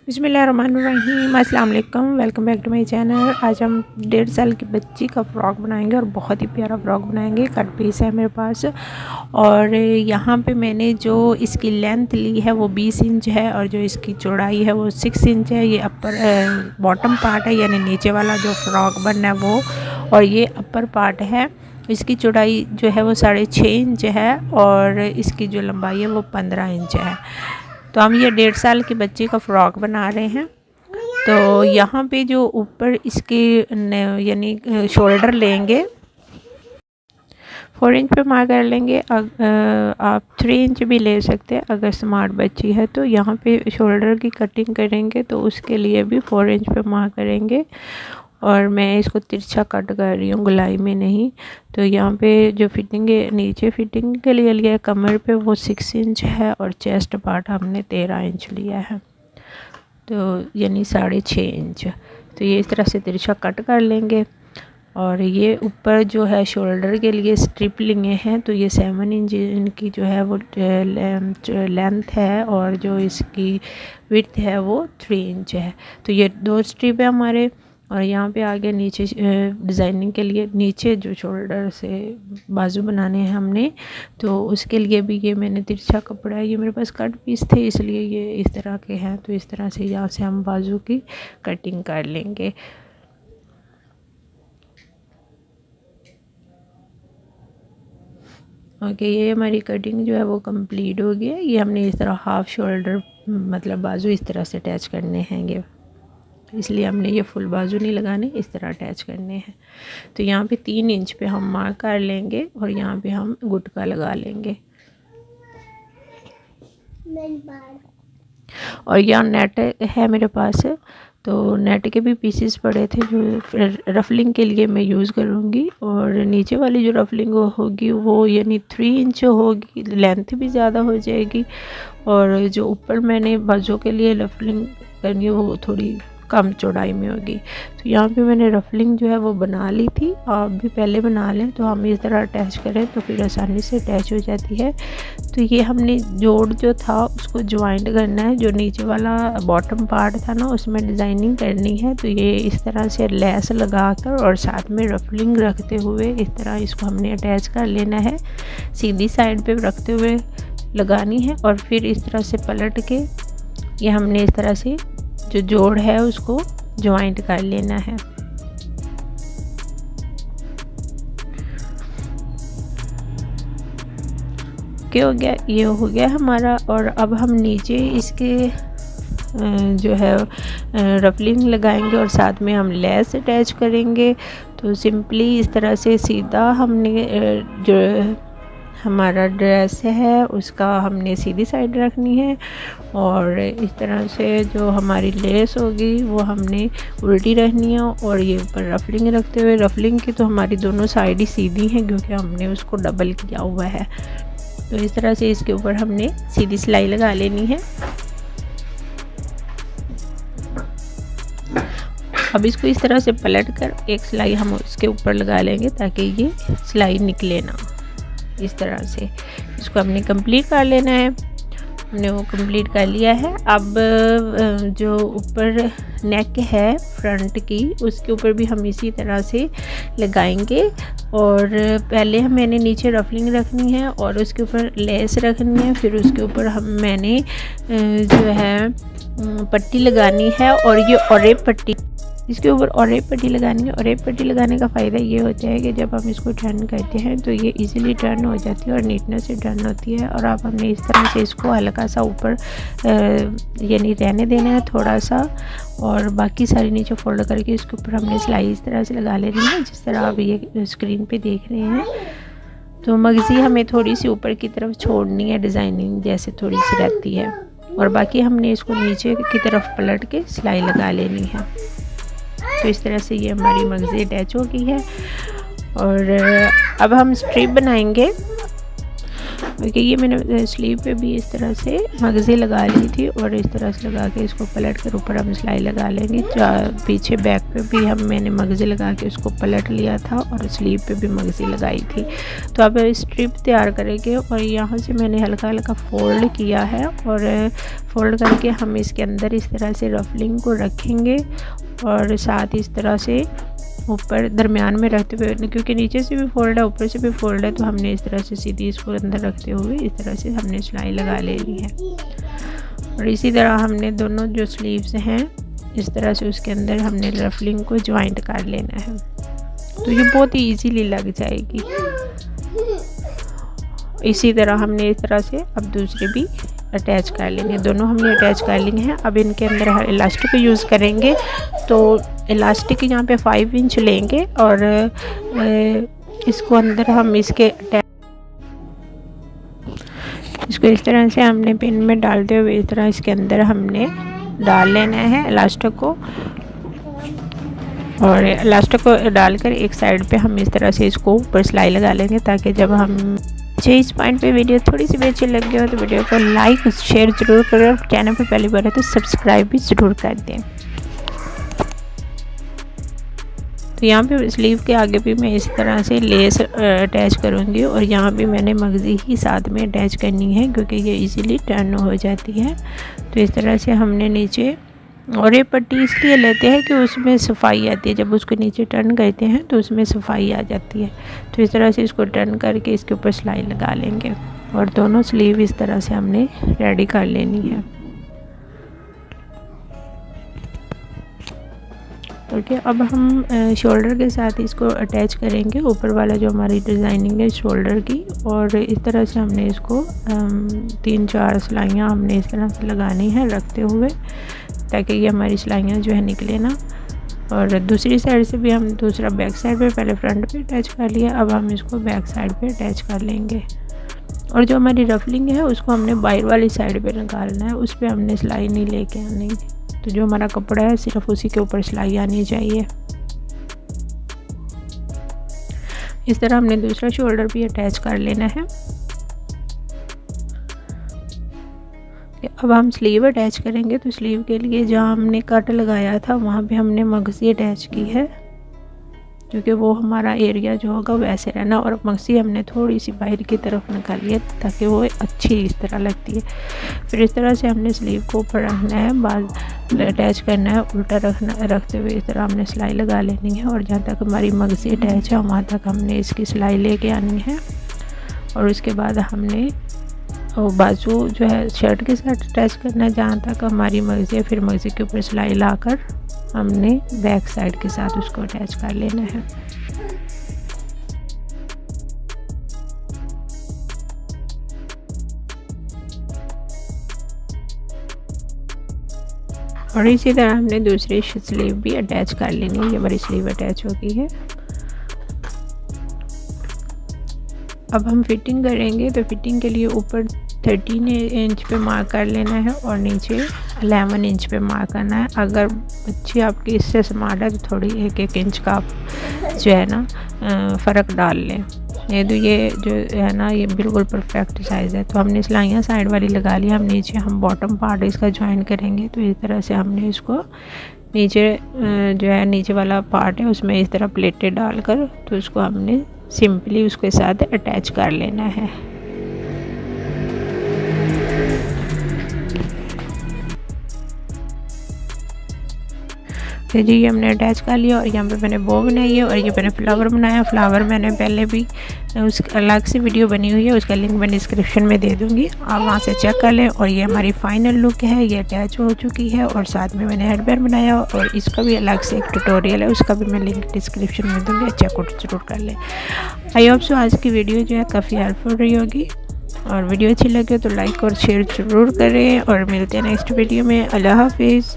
बिस्मिल्लाहिर्रहमानिर्रहीम, अस्सलाम वालेकुम, welcome back to my channel. आज हम 1.5 साल की बच्ची का फ़्रॉक बनाएंगे और बहुत ही प्यारा फ़्रॉक बनाएंगे। कट पीस है मेरे पास और यहाँ पे मैंने जो इसकी लेंथ ली है वो 20 इंच है और जो इसकी चौड़ाई है वो 6 इंच है। ये अपर बॉटम पार्ट है, यानी नीचे वाला जो फ़्रॉक बनना है वो, और ये अपर पार्ट है। इसकी चौड़ाई जो है वो 6.5 इंच है और इसकी जो लंबाई है वो 15 इंच है। तो हम ये 1.5 साल की बच्ची का फ़्रॉक बना रहे हैं। तो यहाँ पे जो ऊपर इसके यानी शोल्डर लेंगे, 4 इंच पे मार्क कर लेंगे। आप 3 इंच भी ले सकते हैं अगर स्मार्ट बच्ची है। तो यहाँ पे शोल्डर की कटिंग करेंगे तो उसके लिए भी 4 इंच पे मार्क करेंगे और मैं इसको तिरछा कट कर रही हूँ, गुलाई में नहीं। तो यहाँ पे जो फिटिंग है, नीचे फिटिंग के लिए लिया है कमर पे, वो 6 इंच है और चेस्ट पार्ट हमने 13 इंच लिया है, तो यानी 6.5 इंच। तो ये इस तरह से तिरछा कट कर लेंगे। और ये ऊपर जो है शोल्डर के लिए स्ट्रिप लिए हैं, तो ये 7 इंच इनकी जो है वो लेंथ है और जो इसकी विड्थ है वो 3 इंच है। तो ये 2 स्ट्रिप है हमारे। और यहाँ पे आगे नीचे डिज़ाइनिंग के लिए नीचे जो शोल्डर से बाजू बनाने हैं हमने, तो उसके लिए भी ये मैंने तिरछा कपड़ा है, ये मेरे पास कट पीस थे इसलिए ये इस तरह के हैं। तो इस तरह से यहाँ से हम बाजू की कटिंग कर लेंगे। ओके, ये हमारी कटिंग जो है वो कंप्लीट हो गई है। ये हमने इस तरह हाफ शोल्डर मतलब बाजू इस तरह से अटैच करने हैं, ये इसलिए हमने ये फुल बाजू नहीं लगाने, इस तरह अटैच करने हैं। तो यहाँ पे 3 इंच पे हम मार्क कर लेंगे और यहाँ पे हम गुटका लगा लेंगे। और यहाँ नेट है मेरे पास, तो नेट के भी पीसेस पड़े थे जो रफलिंग के लिए मैं यूज़ करूँगी। और नीचे वाली जो रफलिंग होगी वो यानी 3 इंच होगी, लेंथ भी ज़्यादा हो जाएगी। और जो ऊपर मैंने बाजू के लिए रफलिंग करनी है वो थोड़ी कम चौड़ाई में होगी। तो यहाँ पे मैंने रफलिंग जो है वो बना ली थी, आप भी पहले बना लें। तो हम इस तरह अटैच करें तो फिर आसानी से अटैच हो जाती है। तो ये हमने जोड़ जो था उसको ज्वाइंट करना है, जो नीचे वाला बॉटम पार्ट था ना उसमें डिज़ाइनिंग करनी है। तो ये इस तरह से लेस लगाकर और साथ में रफलिंग रखते हुए इस तरह इसको हमने अटैच कर लेना है, सीधी साइड पे रखते हुए लगानी है। और फिर इस तरह से पलट के ये हमने इस तरह से जो जोड़ है उसको ज्वाइंट कर लेना है। क्या हो गया, ये हो गया हमारा। और अब हम नीचे इसके जो है रफलिंग लगाएंगे और साथ में हम लेस अटैच करेंगे। तो सिंपली इस तरह से सीधा हमने जो हमारा ड्रेस है उसका हमने सीधी साइड रखनी है और इस तरह से जो हमारी लेस होगी वो हमने उल्टी रखनी है। और ये ऊपर रफलिंग रखते हुए, रफलिंग की तो हमारी दोनों साइड ही सीधी हैं क्योंकि हमने उसको डबल किया हुआ है। तो इस तरह से इसके ऊपर हमने सीधी सिलाई लगा लेनी है। अब इसको इस तरह से पलट कर एक सिलाई हम उसके ऊपर लगा लेंगे ताकि ये सिलाई निकले ना। इस तरह से इसको हमने कंप्लीट कर लेना है। हमने वो कंप्लीट कर लिया है। अब जो ऊपर नेक है फ्रंट की उसके ऊपर भी हम इसी तरह से लगाएंगे। और पहले मैंने नीचे रफलिंग रखनी है और उसके ऊपर लेस रखनी है, फिर उसके ऊपर मैंने जो है पट्टी लगानी है। और ये ऑरेप पट्टी, इसके ऊपर ऑरेप पट्टी लगानी है। ऑरेप पट्टी लगाने का फ़ायदा ये होता है कि जब हम इसको टर्न करते हैं तो ये इजीली टर्न हो जाती है और नीटनेस से टर्न होती है। और अब हमने इस तरह से इसको हल्का सा ऊपर यानी रहने देना है थोड़ा सा, और बाकी सारी नीचे फोल्ड करके इसके ऊपर हमने सिलाई इस तरह से लगा लेनी है जिस तरह आप ये स्क्रीन पे देख रहे हैं। तो मगज़ी हमें थोड़ी सी ऊपर की तरफ छोड़नी है, डिज़ाइनिंग जैसे थोड़ी सी रहती है, और बाकी हमने इसको नीचे की तरफ पलट के सिलाई लगा लेनी है। तो इस तरह से ये हमारी मगज़ी अटैच हो गई है। और अब हम स्ट्रिप बनाएंगे। क्योंकि ये मैंने स्लीव पे भी इस तरह से मगज़ी लगा ली थी और इस तरह से लगा के इसको पलट कर ऊपर हम सिलाई लगा लेंगे। पीछे बैक पे भी मैंने मगज़ी लगा के उसको पलट लिया था और स्लीव पे भी मगज़ी लगाई थी। तो अब स्ट्रिप तैयार करेंगे और यहाँ से मैंने हल्का हल्का फोल्ड किया है और फोल्ड करके हम इसके अंदर इस तरह से रफलिंग को रखेंगे और साथ इस तरह से ऊपर दरमियान में रखते हुए, क्योंकि नीचे से भी फोल्ड है ऊपर से भी फोल्ड है, तो हमने इस तरह से सीधी इसको अंदर रखते हुए इस तरह से हमने सिलाई लगा लेनी है। और इसी तरह हमने दोनों जो स्लीव्स हैं इस तरह से उसके अंदर हमने रफलिंग को ज्वाइंट कर लेना है, तो ये बहुत ही इजीली लग जाएगी। इसी तरह हमने इस तरह से अब दूसरे भी अटैच कर लेंगे, दोनों हमने अटैच कर लिए हैं। अब इनके अंदर इलास्टिक को यूज़ करेंगे, तो इलास्टिक यहाँ पे 5 इंच लेंगे और इसको अंदर हम इसके इसको इस तरह से हमने पिन में डालते हुए इस तरह इसके अंदर हमने डाल लेना है इलास्टिक को, और इलास्टिक को डालकर एक साइड पे हम इस तरह से इसको ऊपर सिलाई लगा लेंगे, ताकि जब हम इस पॉइंट पे वीडियो थोड़ी सी भी अच्छी लगी हो तो वीडियो को लाइक शेयर ज़रूर करें और चैनल पे पहली बार है तो सब्सक्राइब भी ज़रूर कर दें। तो यहाँ पे स्लीव के आगे भी मैं इस तरह से लेस अटैच करूँगी और यहाँ भी मैंने मगज़ी ही साथ में अटैच करनी है, क्योंकि ये इजीली टर्न हो जाती है। तो इस तरह से हमने नीचे, और ये पट्टी इसलिए लेते हैं कि उसमें सफाई आती है, जब उसको नीचे टर्न करते हैं तो उसमें सफाई आ जाती है। तो इस तरह से इसको टर्न करके इसके ऊपर सिलाई लगा लेंगे और दोनों स्लीव इस तरह से हमने रेडी कर लेनी है। ओके, अब हम शोल्डर के साथ इसको अटैच करेंगे, ऊपर वाला जो हमारी डिज़ाइनिंग है शोल्डर की, और इस तरह से हमने इसको 3-4 सिलाइयाँ हमने इस तरह से लगानी है रखते हुए, ताकि ये हमारी सिलाइयाँ जो है निकले ना। और दूसरी साइड से भी हम दूसरा बैक साइड पे पहले फ्रंट पे अटैच कर लिया, अब हम इसको बैक साइड पे अटैच कर लेंगे। और जो हमारी रफलिंग है उसको हमने बाहर वाली साइड पे निकालना है, उस पर हमने सिलाई नहीं लेके आनी, तो जो हमारा कपड़ा है सिर्फ उसी के ऊपर सिलाई आनी चाहिए। इस तरह हमने दूसरा शोल्डर भी अटैच कर लेना है। अब हम स्लीव अटैच करेंगे, तो स्लीव के लिए जहाँ हमने कट लगाया था वहाँ पे हमने मगज़ी अटैच की है, क्योंकि वो हमारा एरिया जो होगा वैसे रहना, और मगज़ी हमने थोड़ी सी बाहर की तरफ निकाली है ताकि वो अच्छी इस तरह लगती है। फिर इस तरह से हमने स्लीव को ऊपर रखना है, बाल अटैच करना है, उल्टा रखते हुए इस तरह हमने सिलाई लगा लेनी है, और जहाँ तक हमारी मगज़ी अटैच है वहाँ तक हमने इसकी सिलाई लेके आनी है। और उसके बाद हमने और बाजू जो है शर्ट के साथ अटैच करना है, जहाँ तक हमारी मगज़ी है, फिर मगज़ी के ऊपर सिलाई लाकर हमने बैक साइड के साथ उसको अटैच कर लेना है। और इसी तरह हमने दूसरी स्लीव भी अटैच कर लेनी है। ये हमारी स्लीव अटैच हो गई है। अब हम फिटिंग करेंगे, तो फिटिंग के लिए ऊपर 13 इंच पे मार्क कर लेना है और नीचे 11 इंच पे मार्क करना है। अगर बच्ची आपकी इससे स्मार्ट है तो थोड़ी 1-1 इंच का आप जो है ना फ़र्क डाल लें। ये तो ये जो है ना ये बिल्कुल परफेक्ट साइज़ है। तो हमने सिलाइयाँ साइड वाली लगा ली, हम नीचे हम बॉटम पार्ट इसका ज्वाइन करेंगे। तो इस तरह से हमने इसको नीचे जो है नीचे वाला पार्ट है उसमें इस तरह प्लेटें डालकर तो उसको हमने सिंपली उसके साथ अटैच कर लेना है। तो जी ये हमने अटैच कर लिया और यहाँ पे मैंने बो बनाई है और ये मैंने फ्लावर बनाया। फ्लावर मैंने पहले भी उस अलग से वीडियो बनी हुई है, उसका लिंक मैं डिस्क्रिप्शन में दे दूँगी, आप वहाँ से चेक कर लें। और ये हमारी फाइनल लुक है, ये अटैच हो चुकी है। और साथ में मैंने हेडबैंड बनाया और इसका भी अलग से एक ट्यूटोरियल है, उसका भी मैं लिंक डिस्क्रिप्शन में दूँगी, चेकआउट जरूर कर लें। आई होप सो आज की वीडियो जो है काफ़ी हेल्पफुल रही होगी, और वीडियो अच्छी लगे तो लाइक और शेयर ज़रूर करें। और मिलते हैं नेक्स्ट वीडियो में। अल्लाह हाफिज़।